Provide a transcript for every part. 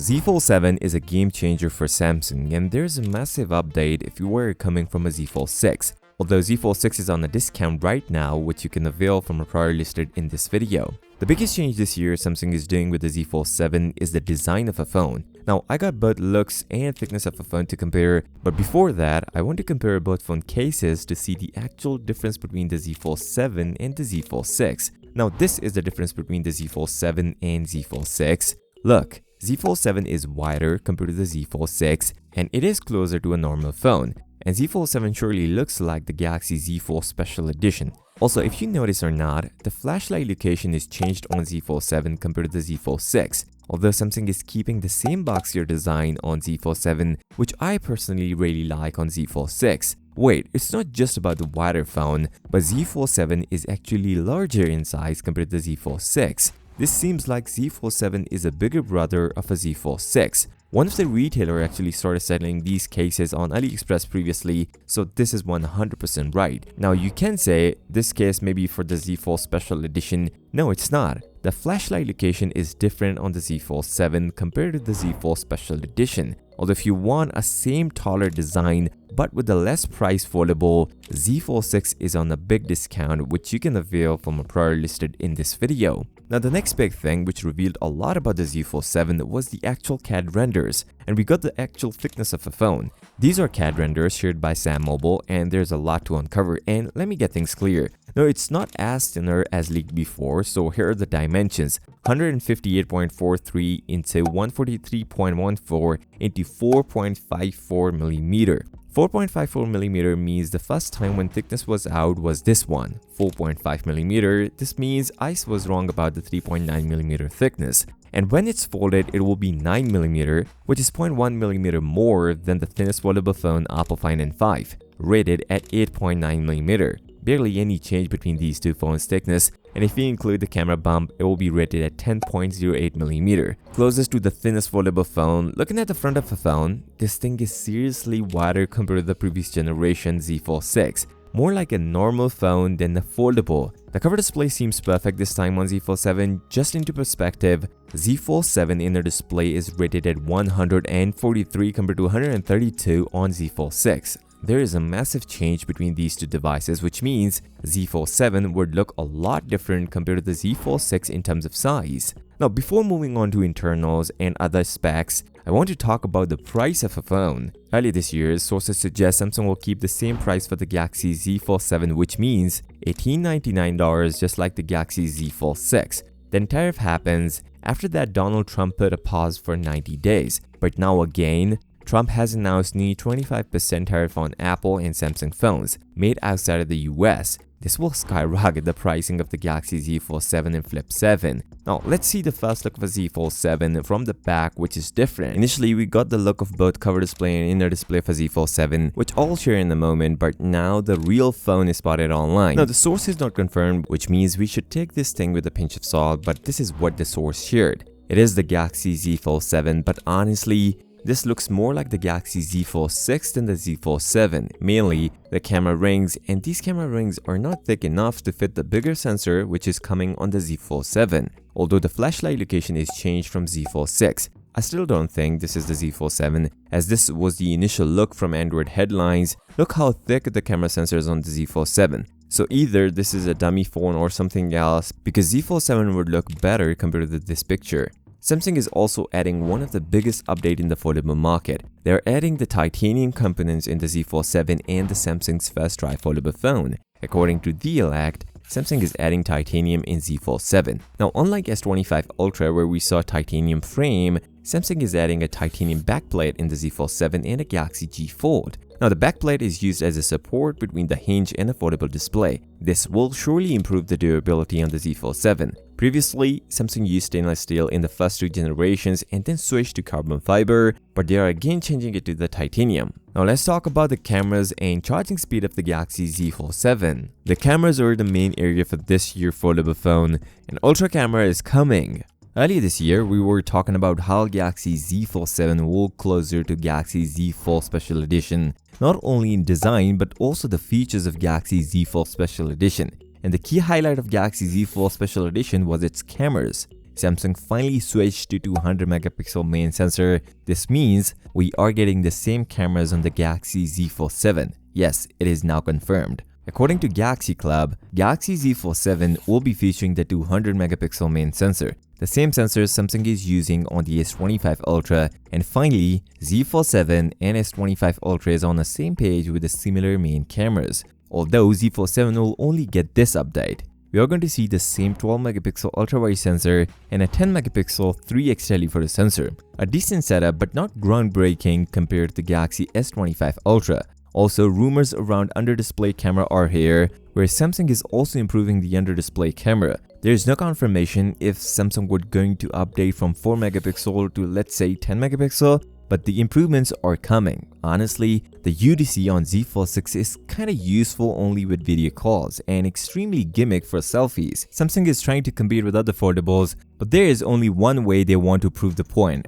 Z Fold 7 is a game changer for Samsung, and there's a massive update if you were coming from a Z Fold 6. Although Z Fold 6 is on a discount right now, which you can avail from a prior listed in this video. The biggest change this year Samsung is doing with the Z Fold 7 is the design of a phone. Now, I got both looks and thickness of a phone to compare, but before that, I want to compare both phone cases to see the actual difference between the Z Fold 7 and the Z Fold 6. Now, this is the difference between the Z Fold 7 and Z Fold 6. Look, Z Fold 7 is wider compared to the Z Fold 6, and it is closer to a normal phone. And Z Fold 7 surely looks like the Galaxy Z Fold Special Edition. Also, if you notice or not, the flashlight location is changed on Z Fold 7 compared to the Z Fold 6. Although Samsung is keeping the same boxier design on Z Fold 7, which I personally really like on Z Fold 6. Wait, it's not just about the wider phone, but Z Fold 7 is actually larger in size compared to the Z Fold 6. This seems like Z Fold 7 is a bigger brother of a Z Fold 6. One of the retailers actually started selling these cases on AliExpress previously, so this is 100% right. Now you can say this case may be for the Z Fold Special Edition. No, it's not. The flashlight location is different on the Z Fold 7 compared to the Z Fold Special Edition. Although if you want a same taller design but with a less price foldable, Z Fold 6 is on a big discount, which you can avail from a prior listed in this video. Now the next big thing which revealed a lot about the Z Fold 7 was the actual CAD renders, and we got the actual thickness of a phone. These are CAD renders shared by Sam Mobile, and there's a lot to uncover, and let me get things clear. No, it's not as thinner as leaked before, so here are the dimensions. 158.43 into 143.14 into 4.54mm. 4.54mm means the first time when thickness was out was this one, 4.5mm. This means ICE was wrong about the 3.9mm thickness. And when it's folded, it will be 9mm, which is 0.1mm more than the thinnest foldable phone Apple Find N5, rated at 8.9mm. Barely any change between these two phones' thickness, and if we include the camera bump, it will be rated at 10.08mm. Closest to the thinnest foldable phone, looking at the front of the phone, this thing is seriously wider compared to the previous generation Z Fold 6. More like a normal phone than a foldable. The cover display seems perfect this time on Z Fold 7. Just into perspective, Z Fold 7 inner display is rated at 143 compared to 132 on Z Fold 6. There is a massive change between these two devices, which means Z Fold 7 would look a lot different compared to the Z Fold 6 in terms of size. Now, before moving on to internals and other specs, I want to talk about the price of a phone. Earlier this year, sources suggest Samsung will keep the same price for the Galaxy Z Fold 7, which means $1,899 just like the Galaxy Z Fold 6. Then tariff happens. After that, Donald Trump put a pause for 90 days. But now again, Trump has announced nearly 25% tariff on Apple and Samsung phones made outside of the US. This will skyrocket the pricing of the Galaxy Z Fold 7 and Flip 7. Now, let's see the first look of a Z Fold 7 from the back, which is different. Initially, we got the look of both cover display and inner display for Z Fold 7, which I'll share in a moment, but now the real phone is spotted online. Now, the source is not confirmed, which means we should take this thing with a pinch of salt, but this is what the source shared. It is the Galaxy Z Fold 7, but honestly, this looks more like the Galaxy Z Fold 6 than the Z Fold 7, mainly the camera rings, and these camera rings are not thick enough to fit the bigger sensor which is coming on the Z Fold 7, although the flashlight location is changed from Z Fold 6. I still don't think this is the Z Fold 7, as this was the initial look from Android headlines. Look how thick the camera sensor is on the Z Fold 7. So either this is a dummy phone or something else, because Z Fold 7 would look better compared to this picture. Samsung is also adding one of the biggest updates in the foldable market. They are adding the titanium components in the Z Fold 7 and the Samsung's first try foldable phone. According to The Elect, Samsung is adding titanium in Z Fold 7. Now, unlike S25 Ultra where we saw a titanium frame, Samsung is adding a titanium backplate in the Z Fold 7 and a Galaxy G Fold. Now, the backplate is used as a support between the hinge and a foldable display. This will surely improve the durability on the Z Fold 7. Previously, Samsung used stainless steel in the first two generations and then switched to carbon fiber, but they are again changing it to the titanium. Now let's talk about the cameras and charging speed of the Galaxy Z Fold 7. The cameras are the main area for this year's foldable phone, and ultra camera is coming. Earlier this year, we were talking about how Galaxy Z Fold 7 will closer to Galaxy Z Fold Special Edition, not only in design but also the features of Galaxy Z Fold Special Edition. And the key highlight of Galaxy Z Fold Special Edition was its cameras. Samsung finally switched to 200 megapixel main sensor. This means we are getting the same cameras on the Galaxy Z Fold 7. Yes, it is now confirmed. According to Galaxy Club, Galaxy Z Fold 7 will be featuring the 200 megapixel main sensor, the same sensor Samsung is using on the S25 Ultra, and finally, Z Fold 7 and S25 Ultra is on the same page with the similar main cameras. Although Z Fold 7 will only get this update, we are going to see the same 12 megapixel ultra-wide sensor and a 10 megapixel 3x telephoto sensor. A decent setup but not groundbreaking compared to the Galaxy S25 Ultra. Also, rumors around under-display camera are here, where Samsung is also improving the under-display camera. There is no confirmation if Samsung would going to update from 4 megapixel to let's say 10 megapixel, but the improvements are coming. Honestly, the UDC on Z Fold 6 is kinda useful only with video calls and extremely gimmick for selfies. Samsung is trying to compete with other foldables, but there is only one way they want to prove the point: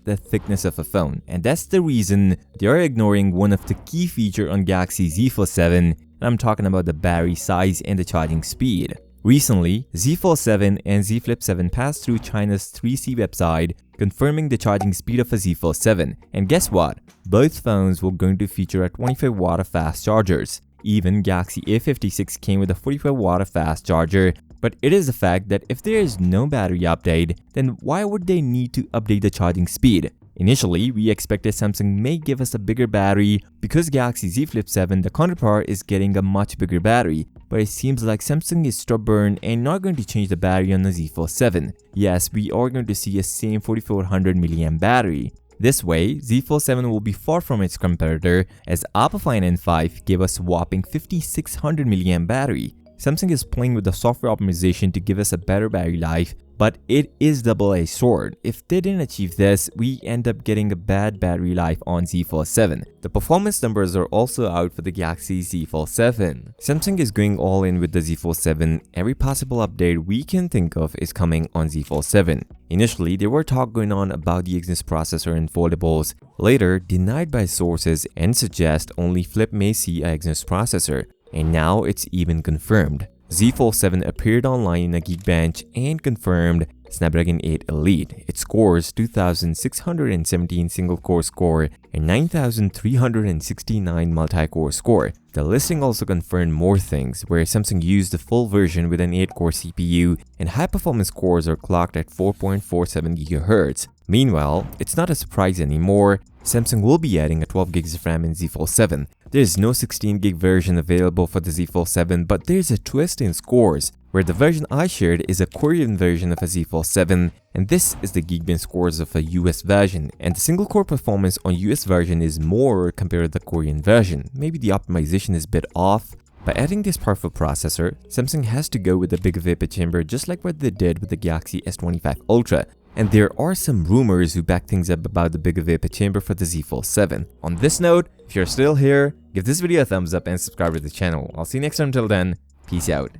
the thickness of a phone, and that's the reason they are ignoring one of the key features on Galaxy Z Fold 7, and I'm talking about the battery size and the charging speed. Recently, Z Fold 7 and Z Flip 7 passed through China's 3C website, confirming the charging speed of a Z Fold 7. And guess what? Both phones were going to feature a 25 watt of fast chargers. Even Galaxy A56 came with a 45 watt of fast charger. But it is the fact that if there is no battery update, then why would they need to update the charging speed? Initially, we expected Samsung may give us a bigger battery because Galaxy Z Flip 7, the counterpart, is getting a much bigger battery. But it seems like Samsung is stubborn and not going to change the battery on the Z Fold 7. Yes, we are going to see a same 4400 mAh battery. This way, Z Fold 7 will be far from its competitor, as Oppo Find N5 gave us a whopping 5600 mAh battery. Samsung is playing with the software optimization to give us a better battery life, but it is double-edged sword. If they didn't achieve this, we end up getting a bad battery life on Z Fold 7. The performance numbers are also out for the Galaxy Z Fold 7. Samsung is going all in with the Z Fold 7. Every possible update we can think of is coming on Z Fold 7. Initially, there were talk going on about the Exynos processor in foldables, later denied by sources and suggest only Flip may see a Exynos processor. And now it's even confirmed. Z Fold 7 appeared online in a Geekbench and confirmed Snapdragon 8 Elite. It scores 2617 single-core score and 9369 multi-core score. The listing also confirmed more things, where Samsung used the full version with an 8-core CPU and high-performance cores are clocked at 4.47 GHz. Meanwhile, it's not a surprise anymore. Samsung will be adding a 12 GB of RAM in Z Fold 7. There is no 16 GB version available for the Z Fold 7, but there's a twist in scores, where the version I shared is a Korean version of a Z Fold 7, and this is the Geekbench scores of a US version, and the single core performance on US version is more compared to the Korean version. Maybe the optimization is a bit off. By adding this powerful processor, Samsung has to go with a bigger vapor chamber, just like what they did with the Galaxy S25 Ultra. And there are some rumors who back things up about the bigger vapor chamber for the Z Fold 7. On this note, if you're still here, give this video a thumbs up and subscribe to the channel. I'll see you next time. Until then, peace out.